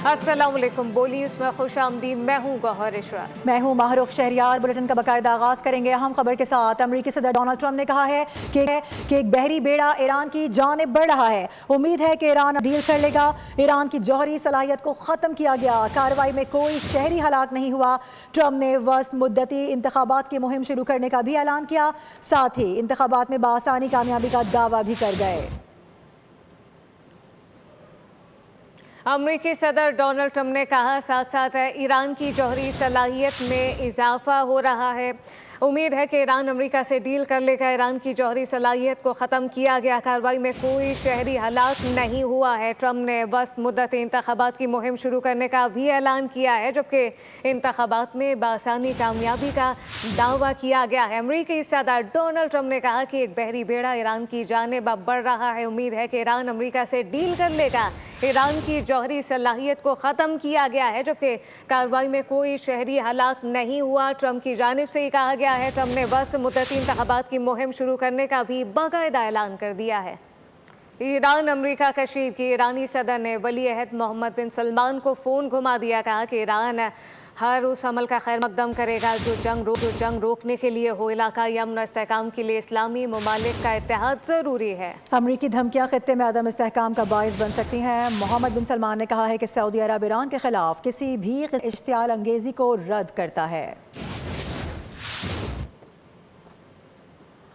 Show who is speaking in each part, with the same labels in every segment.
Speaker 1: अस्सलाम वालेकुम, बोली उसमें खुश आमदीद। मैं हूँ गौहर इशरात।
Speaker 2: मैं हूँ माहरुख शहरियार। बुलेटिन का बाकायदा आगाज करेंगे अहम खबर के साथ। अमरीकी सदर डोनाल्ड ट्रंप ने कहा है कि एक बहरी बेड़ा ईरान की जानिब बढ़ रहा है। उम्मीद है कि ईरान डील कर लेगा। ईरान की जौहरी सलाहियत को ख़त्म किया गया। कार्रवाई में कोई शहरी हलाक नहीं हुआ। ट्रंप ने वस्त मुद्दती इंतखाबात की मुहिम शुरू करने का भी ऐलान किया। साथ ही इंतखाबात में बासानी कामयाबी का दावा भी कर गए।
Speaker 1: अमरीकी सदर डोनाल्ड ट्रंप ने कहा, साथ साथ ईरान की जौहरी सलाहियत में इजाफा हो रहा है। उम्मीद है कि ईरान अमेरिका से डील कर लेगा। ईरान की जौहरी सलाहियत को ख़त्म किया गया। कार्रवाई में कोई शहरी हलाक नहीं हुआ है। ट्रंप ने वस्त मुद्दत इंतखाबात की मुहिम शुरू करने का भी ऐलान किया है, जबकि इंतखाबात में बासानी कामयाबी का दावा किया गया है। अमरीकी सदर डोनाल्ड ट्रंप ने कहा कि एक बहरी बेड़ा ईरान की जानिब अब बढ़ रहा है। उम्मीद है कि ईरान अमेरिका से डील कर लेगा। ईरान की जौहरी सलाहियत को ख़त्म किया गया है, जबकि कार्रवाई में कोई शहरी हलाक नहीं हुआ। ट्रंप की जानिब से ही कहा गया है। ट्रंप ने वस्त मुद्दती इंतखाबात की मुहिम शुरू करने का भी बाकायदा ऐलान कर दिया है। ईरान अमेरिका कशीद की ईरानी सदर ने वली अहद मोहम्मद बिन सलमान को फ़ोन घुमा दिया। कहा कि ईरान हर उस अमल का खैर मकदम करेगा जो जंग रोकने के लिए हो। इलाकाई अमन और इस्तेहकाम के लिए इस्लामी ममालिक का इत्तेहाद ज़रूरी है।
Speaker 2: अमरीकी धमकियां खित्ते में अदम इस्तेहकाम का बाइस बन सकती हैं। मोहम्मद बिन सलमान ने कहा है कि सऊदी अरब ईरान के खिलाफ किसी भी इश्तियाल अंगेजी को रद्द करता है।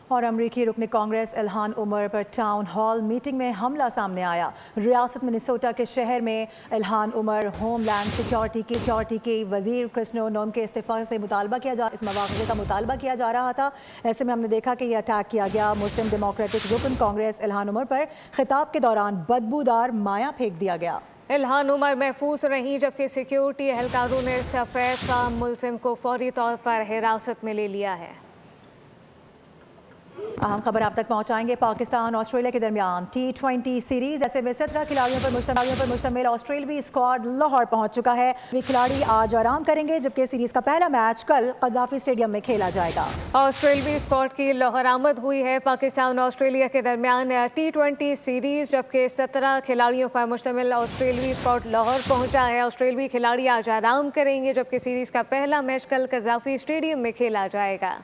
Speaker 2: और अमरीकी रुकन कांग्रेस इल्हान उमर पर टाउन हॉल मीटिंग में हमला सामने आया। रियासत मिनेसोटा के शहर में इल्हान उमर होमलैंड सिक्योरिटी के वजीर क्रिस्टिनो नोम के इस्तीफा से मुतालबा किया इस मवाक़े का मुतालबा किया जा रहा था। ऐसे में हमने देखा कि यह अटैक किया गया। मुस्लिम डेमोक्रेटिक रुकन कांग्रेस इल्हान उमर पर खिताब के दौरान बदबूदार माया फेंक दिया गया।
Speaker 1: इल्हान उमर महफूज रहीं, जबकि सिक्योरिटी एहलकारों ने सफ़ेद मुल्ज़िम को फौरी तौर पर हिरासत में ले लिया है।
Speaker 2: अहम खबर आप तक पहुंचाएंगे। पाकिस्तान ऑस्ट्रेलिया के दरमियान T20 सीरीज ऐसे में 17 खिलाड़ियों पर मुश्तमिल ऑस्ट्रेलियावी स्क्वाड लाहौर पहुंच चुका है। वे खिलाड़ी आज आराम करेंगे, जबकि सीरीज का पहला मैच कल कज़ाफी स्टेडियम में खेला जाएगा।
Speaker 1: ऑस्ट्रेलियावी स्क्वाड की लाहौर आमद हुई है। पाकिस्तान ऑस्ट्रेलिया के दरमियान T20 सीरीज, जबकि 17 खिलाड़ियों पर मुश्तमिल ऑस्ट्रेलियावी स्क्वाड लाहौर पहुंचा है। ऑस्ट्रेलियावी खिलाड़ी आज आराम करेंगे, जबकि सीरीज का पहला मैच कल कज़ाफी स्टेडियम में खेला जाएगा।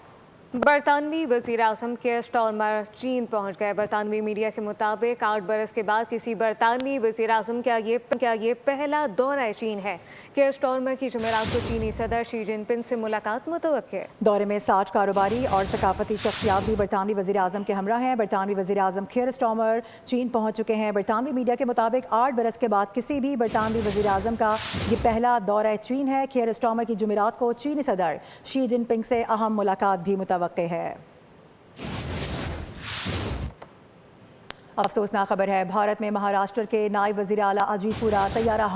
Speaker 1: बरतानवी वज़ीर आज़म केयर स्टारमर चीन पहुंच गए। बरतानवी मीडिया के मुताबिक 8 बरस के बाद किसी बरतानवी वज़ीर आज़म का ये पहला दौरा चीन है। केयर स्टारमर की जुमेरात को चीनी सदर शी जिनपिंग से मुलाकात मुतवक्किर है।
Speaker 2: दौरे में 60 कारोबारी और सकाफती शख्सियात भी बरतानवी वज़ीर आज़म के हमरा हैं। बरतानवी वज़ीर आज़म केयर स्टारमर चीन पहुँच चुके हैं। बरतानवी मीडिया के मुताबिक 8 बरस के बाद किसी भी बरतानवी वज़ीर आज़म का ये पहला दौरा चीन है। केयर स्टारमर की जुमेरात को चीनी सदर शी जिनपिंग से अहम मुलाकात भी मुतवक्किर है। अफसोसनाक खबर है, भारत में महाराष्ट्र के नायब वज़ीर आला अजीत पुरा तैयारा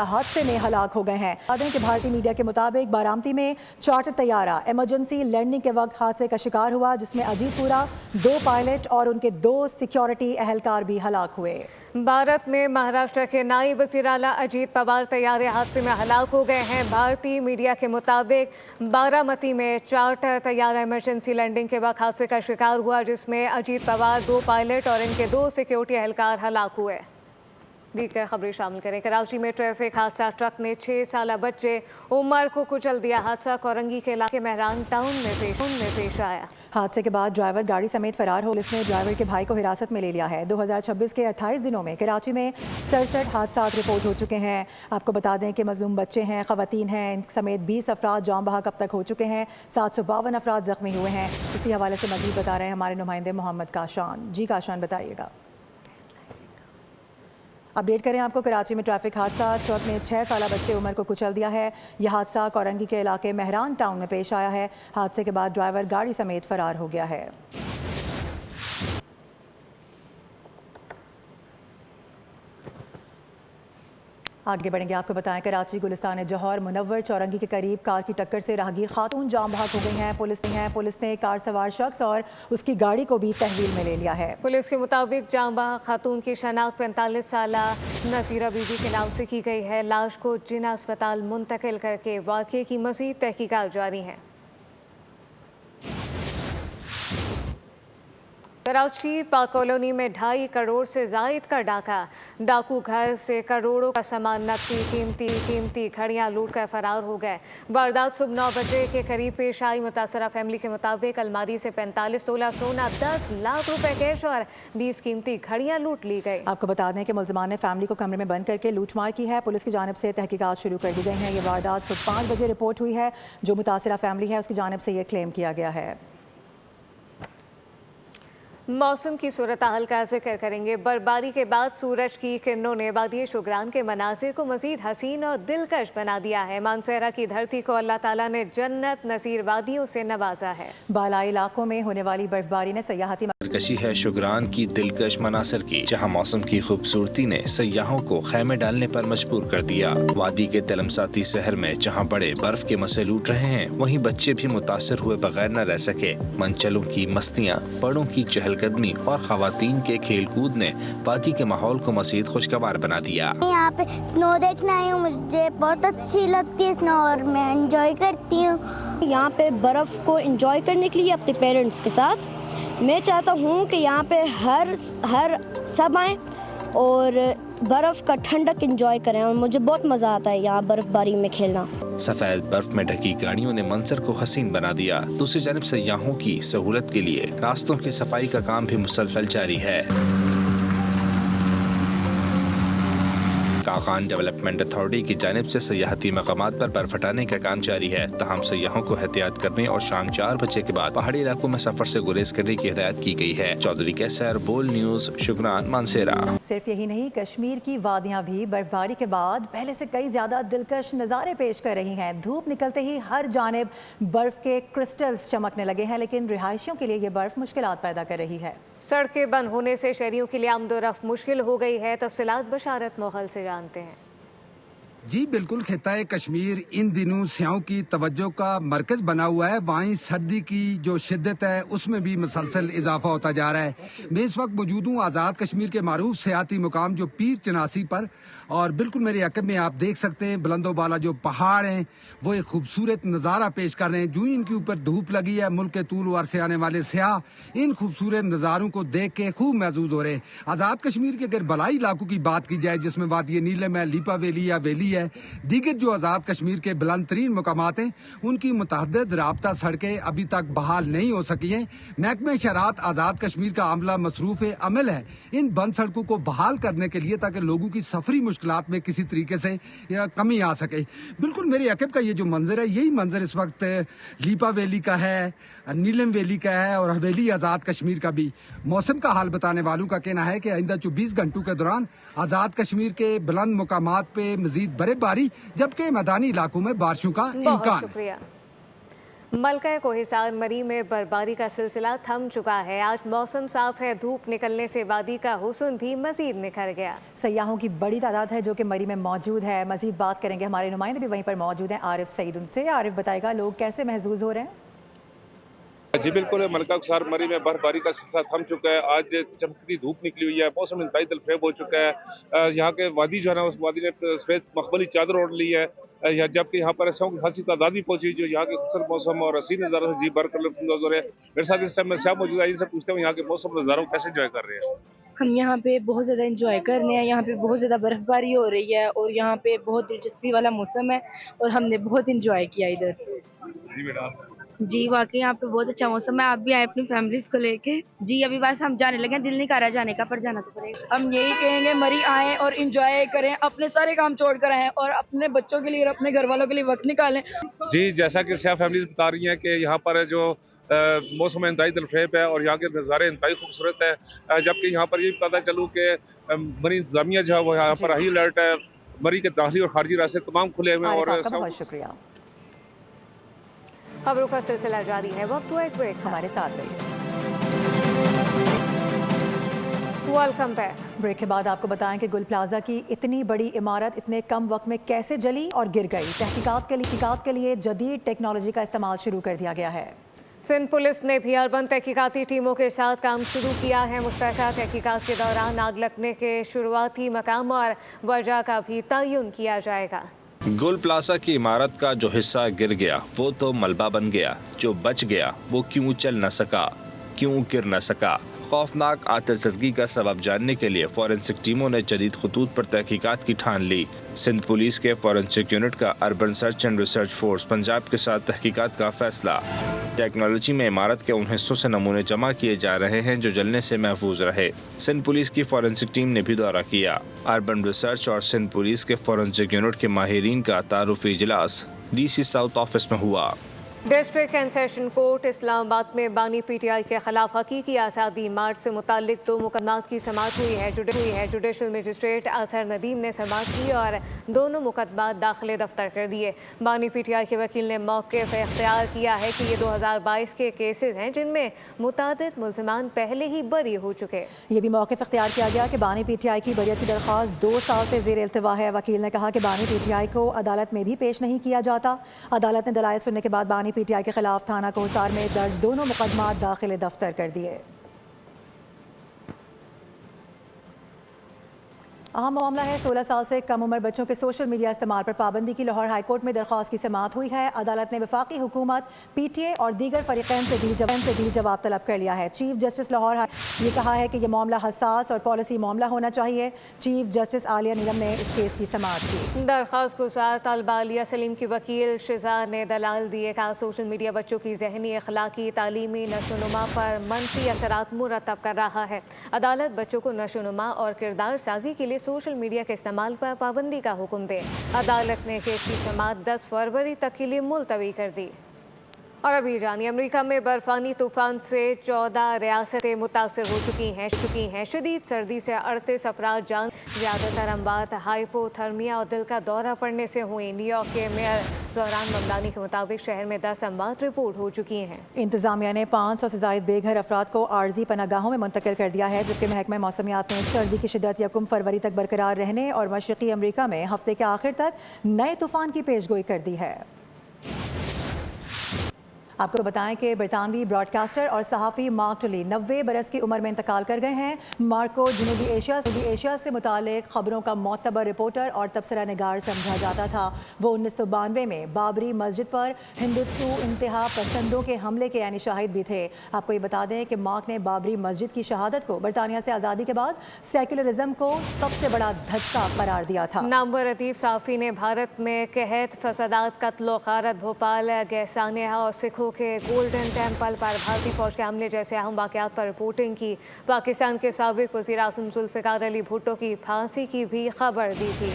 Speaker 2: हादसे में हलाक हो गए हैं। बता दें कि भारतीय मीडिया के मुताबिक बारामती में चार्टर तैयारा इमरजेंसी लैंडिंग के वक्त हादसे का शिकार हुआ, जिसमें अजीत पुरा, 2 पायलट और उनके 2 सिक्योरिटी एहलकार भी हलाक हुए।
Speaker 1: भारत में महाराष्ट्र के नायब वज़ीर आला अजीत पवार तैयारे हादसे में हलाक हो गए हैं। भारतीय मीडिया के मुताबिक बारामती में चार्टर तैयारा इमरजेंसी लैंडिंग के वक्त हादसे का शिकार हुआ, जिसमें अजीत पवार, 2 पायलट और इनके 2 सिक्योरिटी एहलकार हलाक हुए। दीगर खबरें शामिल करें। कराची में ट्रैफिक हादसा, ट्रक ने 6 साला बच्चे उमर को कुचल दिया। हादसा कोरंगी के इलाके मेहरान टाउन में पेश आया।
Speaker 2: हादसे के बाद ड्राइवर गाड़ी समेत फरार हो। पुलिस ने ड्राइवर के भाई को हिरासत में ले लिया है। 2026 के 28 दिनों में कराची में 67 हादसा रिपोर्ट हो चुके हैं। आपको बता दें कि मजलूम बच्चे हैं, खवातीन हैं, इन समेत 20 अफराद जाम बहक अब तक हो चुके हैं। 752 अफराद जख्मी हुए हैं। इसी हवाले से मज़ीद बता रहे हैं हमारे नुमाइंदे मोहम्मद काशान। जी काशान, बताइएगा। अपडेट करें आपको। कराची में ट्रैफिक हादसा, ट्रक ने 6 साला बच्चे उमर को कुचल दिया है। यह हादसा कोरंगी के इलाके मेहरान टाउन में पेश आया है। हादसे के बाद ड्राइवर गाड़ी समेत फरार हो गया है। आगे बढ़ेंगे, आपको बताएं कराची गुलिस्तान जौहर मुनव्वर चौरंगी के करीब कार की टक्कर से राहगीर खातून जाम बहक हो गई हैं। पुलिस ने कार सवार शख्स और उसकी गाड़ी को भी तहवील में ले लिया है।
Speaker 1: पुलिस के मुताबिक जाम बहक खातून की शनाख्त 45 साला नज़ीरा बीबी के नाम से की गई है। लाश को जिना अस्पताल मुंतकिल करके वाक़े की मज़ीद तहकीकात जारी हैं। कराची पाक कॉलोनी में 2.5 करोड़ से जायद का डाका। डाकू घर से करोड़ों का सामान, नकदी, कीमती घड़ियां लूट कर फरार हो गए। वारदात सुबह 9 बजे के करीब पेश आई। मुतासरा फैमिली के मुताबिक अलमारी से 45 तोला सोना, 10 लाख रुपए कैश और 20 कीमती घड़ियां लूट ली गई।
Speaker 2: आपको बता दें कि मुलजमान ने फैमिली को कमरे में बंद करके लूटमार की है। पुलिस की जानिब से तहकीकात शुरू कर दी गई हैं। ये वारदात सुबह 5 बजे रिपोर्ट हुई है। जो मुतासरा फैमिली है उसकी जानिब से ये क्लेम किया गया है।
Speaker 1: मौसम की सूरत हाल का जिक्र करेंगे। बर्फबारी के बाद सूरज की किरणों ने वादी शुगरान के मनाजिर को मजीद हसीन और दिलकश बना दिया है। मानसेरा की धरती को अल्लाह ताला ने जन्नत नज़ीर वादियों से नवाजा है। बालाई इलाकों में होने वाली बर्फबारी ने सयाहती
Speaker 3: कशी है शुगरान की दिलकश मनासर की, जहाँ मौसम की खूबसूरती ने सयाहों को खैमे डालने पर मजबूर कर दिया। वादी के तलमसाती शहर में जहाँ बड़े बर्फ के मसे लूट रहे हैं, वहीं बच्चे भी मुतासर हुए बगैर न रह सके। मंचलों की मस्तियाँ, बड़ों की चहलकदमी और खवातीन के खेल कूद ने वादी के माहौल को मजीद खुशगवार बना दिया।
Speaker 4: यहाँ पे स्नो देखना आई हूँ, मुझे बहुत अच्छी लगती है स्नो और मैं एंजॉय करती हूँ।
Speaker 5: यहाँ पे बर्फ़ को एंजॉय करने के लिए अपने पेरेंट्स के साथ मैं चाहता हूँ कि यहाँ पे हर सब आएँ और बर्फ़ का ठंडक एंजॉय करें, और मुझे बहुत मज़ा आता है यहाँ बर्फ़बारी में खेलना।
Speaker 3: सफेद बर्फ में ढकी गाड़ियों ने मंजर को हसीन बना दिया। दूसरी जानिब सयाहों की सहूलत के लिए रास्तों की सफाई का काम भी मुसलसल जारी है। काकान डेवलपमेंट अथॉरिटी की जानिब से सयाहती मकामात पर बर्फ हटाने का काम जारी है। तमाम सयाहों को एहतियात करने और शाम 4 बजे के बाद पहाड़ी इलाकों में सफर से गुरेज करने की हिदायत की गई है। चौधरी कैसर, बोल न्यूज, शुगरान, मानसेरा।
Speaker 2: सिर्फ यही नहीं, कश्मीर की वादियां भी बर्फबारी के बाद पहले से कई ज्यादा दिलकश नज़ारे पेश कर रही हैं। धूप निकलते ही हर जानिब बर्फ के क्रिस्टल्स चमकने लगे हैं, लेकिन रिहायशियों के लिए ये बर्फ मुश्किलात पैदा कर रही है।
Speaker 1: सड़कें बंद होने से शहरियों के लिए आमदोरफ्त मुश्किल हो गई है। तफसीलात बशारत मोगल से जानते हैं।
Speaker 6: जी बिल्कुल, खिताए कश्मीर इन दिनों स्याहों की तवज्जो का मरकज बना हुआ है। वहीं सर्दी की जो शिद्दत है उसमें भी मुसलसल इजाफा होता जा रहा है। मैं इस वक्त मौजूद हूँ आज़ाद कश्मीर के मारूफ सियाती मुकाम जो पीर चनासी पर, और बिल्कुल मेरे अकब में आप देख सकते हैं बुलंदो बाला जो पहाड़ हैं वो एक खूबसूरत नज़ारा पेश कर रहे हैं। जो इनके ऊपर धूप लगी है, मुल्क के तूल वर से आने वाले सियाह इन खूबसूरत नज़ारों को देख के खूब महसूस हो रहे हैं। आज़ाद कश्मीर के अगर बलाई इलाकों की बात की जाए, जिसमें वादी नीलम है, लीपा वैली या वैली है, दीगर जो आज़ाद कश्मीर के बुलंद तरीन मुकामात हैं, उनकी मुतअद्दिद राब्ता सड़कें अभी तक बहाल नहीं हो सकी हैं। महकमे शरात आज़ाद कश्मीर का अमला मसरूफ़ अमल है इन बंद सड़कों को बहाल करने के लिए, ताकि लोगों की सफरी मुश्किलात में किसी तरीके से कमी आ सके। बिल्कुल मेरे अकब का ये जो मंजर है, यही मंजर इस वक्त लीपा वैली का है, नीलम वैली का है और हवेली आज़ाद कश्मीर का भी। मौसम का हाल बताने वालों का कहना है कि आइंदा 24 घंटों के दौरान आज़ाद कश्मीर के बुलंद मुकामात पे मजीद बर्फबारी, जबकि मैदानी इलाकों में बारिशों का इम्कान।
Speaker 1: शुक्रिया। मलका कोहिसार मरी में बर्फबारी का सिलसिला थम चुका है। आज मौसम साफ है, धूप निकलने से वादी का हुस्न भी मजीद निखर गया।
Speaker 2: सयाहों की बड़ी तादाद है जो कि मरी में मौजूद है। मजीद बात करेंगे, हमारे नुमाइंदे भी वहीं पर मौजूद हैं, आरिफ सईद। उनसे आरिफ बताएगा लोग कैसे महसूस हो रहे हैं।
Speaker 7: जी बिल्कुल, मलका कोहिसार मरी में बर्फबारी का सिलसिला थम चुका है। आज चमकती धूप निकली हुई है, मौसम इंतहाई दिलफरेब हो चुका है। यहाँ के वादी जो है ना, उस वादी ने सफेद मखमली चादर ओढ़ ली है, जबकि यहाँ पर ऐसा की खासी तादाद भी पहुंची जो यहाँ के खूबसूरत मौसम और हसीन नज़ारों से जी भर कर लुत्फ़ है। मेरे साथ इस टाइम में सियाह मौजूद है, इनसे पूछते हैं यहाँ के मौसम नज़ारों कैसे इंजॉय कर रहे हैं।
Speaker 5: हम यहाँ पे बहुत ज़्यादा इंजॉय कर रहे हैं। यहाँ पे बहुत ज़्यादा बर्फबारी हो रही है और यहाँ पे बहुत दिलचस्पी वाला मौसम है और हमने बहुत इंजॉय किया इधर।
Speaker 7: जी बेटा,
Speaker 8: जी वाकई यहाँ पे बहुत अच्छा मौसम है। आप भी आए अपनी फैमिलीज को लेके। जी अभी बस हम जाने लगे, दिल नहीं कर रहा जाने का, पर जाना तो पड़ेगा।
Speaker 9: हम यही कहेंगे मरी आए और इंजॉय करें, अपने सारे काम छोड़ कर आए और अपने बच्चों के लिए और अपने घर वालों के लिए वक्त निकालें।
Speaker 7: जी जैसा कि सियाह फैमिलीज बता रही हैं कि यहाँ पर जो मौसम इंतहाई दिलफरेब है और यहाँ के नज़ारे इंतहाई खूबसूरत है, जबकि यहाँ पर ये पता चलूँ कि मरी इंतजामिया जो है वो यहाँ पर हाई अलर्ट है। मरी के दाखिली और खारजी रास्ते तमाम खुले हुए हैं। और
Speaker 2: बहुत शुक्रिया।
Speaker 1: खबरों का सिलसिला जारी है, वक्त हुआ एक ब्रेक।
Speaker 2: हमारे साथ रहिए।
Speaker 1: Welcome back.
Speaker 2: ब्रेक के बाद आपको बताएं कि गुल प्लाजा की इतनी बड़ी इमारत इतने कम वक्त में कैसे जली और गिर गई। तहकीकात के लिए जदीद टेक्नोलॉजी का इस्तेमाल शुरू कर दिया गया है।
Speaker 1: सिंध पुलिस ने भी अर्बन तहकीकाती टीमों के साथ काम शुरू किया है। मुस्तक़िल तहकीकात के दौरान आग लगने के शुरुआती मकाम और वजह का भी तयन किया जाएगा।
Speaker 3: गुल प्लाजा की इमारत का जो हिस्सा गिर गया वो तो मलबा बन गया, जो बच गया वो क्यों चल न सका, क्यों गिर न सका, खौफनाक आतिशज़दगी का सबब जानने के लिए फॉरेंसिक टीमों ने जदीद खतूत पर तहकीकात की ठान ली। सिंध पुलिस के फॉरेंसिक यूनिट का urban search and research force Punjab के साथ तहकीकात का फैसला। टेक्नोलॉजी में इमारत के उन हिस्सों से नमूने जमा किए जा रहे हैं जो जलने से महफूज रहे। सिंध पुलिस की फॉरेंसिक टीम ने भी दौरा किया। अर्बन रिसर्च और सिंध पुलिस के फॉरेंसिक यूनिट के माहिरीन का तारुफी इजलास DC साउथ ऑफिस में हुआ।
Speaker 1: District and session court Islamabad में बानी PTI के खिलाफ हकीकी आज़ादी मार्च से मुतालिक 2 मुकदमात की समाअत हुई है। जुडिशल मजिस्ट्रेट अजहर नदीम ने समाअत की और दोनों मुकदमात दाखिले दफ्तर कर दिए। बानी PTI के वकील ने मौक़िफ़ इख्तियार किया है कि ये 2022 के केसेस हैं जिनमें मुतादिद मुल्ज़िमान पहले ही बरी हो चुके।
Speaker 2: ये भी मौक़िफ़ इख्तियार किया गया कि बानी PTI की बरियत की दरख्वास्त 2 साल से ज़ेर इल्तिवा है। वकील ने कहा कि बानी PTI को अदालत में भी पेश नहीं किया जाता। अदालत ने दलाइल सुनने के बाद बानी PTI के खिलाफ थाना कोहसार में दर्ज दोनों मुकदमात दाखिले दफ्तर कर दिए। अहम मामला है 16 साल से कम उम्र बच्चों के सोशल मीडिया इस्तेमाल पर पाबंदी की। लाहौर हाई कोर्ट में दरख्वास्त की समाअत हुई है। अदालत ने वफाकी हुकूमत, PTA और दीगर फरीक़ैन से भी जवाब तलब कर लिया है। चीफ जस्टिस लाहौर ये कहा है कि यह मामला हसास और पॉलिसी मामला होना चाहिए। चीफ जस्टिस आलिया नीलम ने इस केस की समाअत की।
Speaker 1: दरख्वास्त गुजार तालिबा आलिया सलीम की वकील शिजार ने दलाल दिए। कहा सोशल मीडिया बच्चों की जहनी, अखलाकी, तालीमी नशोनुमा पर मनफी असरात मुरतब कर रहा है। अदालत बच्चों को नशोनुमा और किरदार साजी के लिए सोशल मीडिया के इस्तेमाल पर पाबंदी का हुक्म दे। अदालत ने केस की समाअत 10 फरवरी तक के लिए मुलतवी कर दी। और अभी जानिए, अमेरिका में बर्फानी तूफान से 14 रियासतें मुतासर हो चुकी हैं। शदीद सर्दी से 38 अफराद जान, ज़्यादातर अमवात हाइपोथर्मिया और दिल का दौरा पड़ने से हुई। न्यूयॉर्क के मेयर ज़ोहरान ममदानी के मुताबिक शहर में 10 अमवात रिपोर्ट हो चुकी हैं।
Speaker 2: इंतजामिया ने 500 से ज़ायद बेघर अफराद को आर्जी पनागाहों में मुंतकिल कर दिया है, जबकि महकमा मौसमियात ने सर्दी की शिद्दत 1 फरवरी तक बरकरार रहने और मशरक़ी अमरीका में हफ्ते के आखिर तक नए तूफ़ान की पेशगोई कर दी है। आपको बताएं कि बरतानवी ब्रॉडकास्टर और सहाफ़ी मार्क टुली 90 बरस की उम्र में इंतकाल कर गए हैं। मार्क को जनूबी एशिया से मुतालिक ख़बरों का मोतबर रिपोर्टर और तबसरा निगार समझा जाता था। वो 1992 में बाबरी मस्जिद पर हिंदुत्व इंतहा पसंदों के हमले के यानी शाहिद भी थे। आपको ये बता दें कि मार्क ने बाबरी मस्जिद की शहादत को बरतानिया से आज़ादी के बाद सेक्युलरिज्म को सबसे बड़ा धक्का करार दिया था।
Speaker 1: नामवर अदीब सहाफ़ी ने भारत में कहत, फसादात, कत्ल, गारत, भोपाल, गैसानिया और सिखों के गोल्डन टेम्पल पर भारतीय फौज के हमले जैसे अहम वाक़यात पर रिपोर्टिंग की। पाकिस्तान के साबिक वज़ीर आज़म जुल्फ़िकार अली भुट्टो की फांसी की भी खबर दी थी।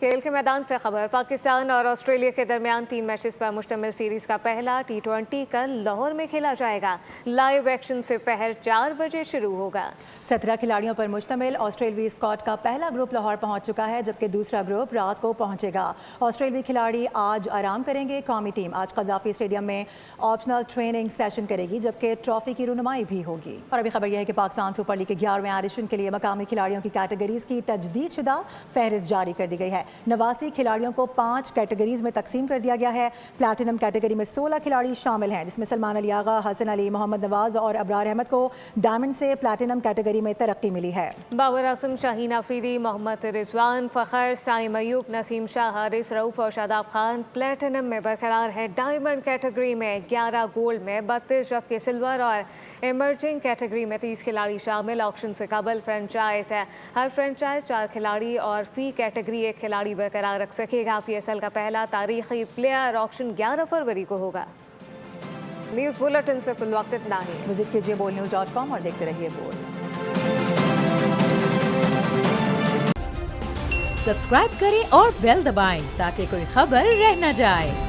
Speaker 1: खेल के मैदान से खबर, पाकिस्तान और ऑस्ट्रेलिया के दरमियान 3 मैचेस पर मुश्तमिल सीरीज़ का पहला T20 कल लाहौर में खेला जाएगा। लाइव एक्शन से पहर 4 बजे शुरू होगा।
Speaker 2: 17 खिलाड़ियों पर मुश्तमिल ऑस्ट्रेलवी स्क्वाड का पहला ग्रुप लाहौर पहुंच चुका है, जबकि दूसरा ग्रुप रात को पहुंचेगा। ऑस्ट्रेलवी खिलाड़ी आज आराम करेंगे। कौमी टीम आज कज़ाफ़ी स्टेडियम में ऑप्शनल ट्रेनिंग सेशन करेगी, जबकि ट्रॉफी की रुनुमाई भी होगी। और अभी खबर यह है कि पाकिस्तान सुपर लीग के 11वें एडिशन के लिए मकामी खिलाड़ियों की कैटेगरीज की तजदीद शुदा फहरिस्त जारी कर दी गई है। 89 खिलाड़ियों को 5 कैटेगरीज में तकसीम कर दिया गया है। प्लैटिनम कैटेगरी में 16 खिलाड़ी शामिल हैं, जिसमें सलमान अली आगा, हसन अली, मोहम्मद नवाज और अबरार अहमद को डायमंड से प्लैटिनम कैटेगरी में तरक्की मिली है।
Speaker 1: बाबर आजम, शाहीन आफरीदी, मोहम्मद रिजवान, फ़खर, साइम अयूब, नसीम शाह, हारिस रऊफ और शादाब खान प्लैटिनम में बरकरार है। डायमंड कैटेगरी में 11, गोल्ड में 32, जबकि सिल्वर और इमर्जिंग कैटेगरी में 30 खिलाड़ी शामिल। ऑक्शन से कबल फ्रेंचाइज है, हर फ्रेंचाइज 4 खिलाड़ी और फी कैटेगरी 1 खिलाड़ी बरकरार रख सकेगा। PSL का पहला तारीखी प्लेयर ऑक्शन 11 फरवरी को होगा। न्यूज़ बुलेटिन से फिल वक्त इतना ही।
Speaker 2: विजिट कीजिए bolnews.com और देखते रहिए बोल।
Speaker 10: सब्सक्राइब करें और बेल दबाएं ताकि कोई खबर रह न जाए।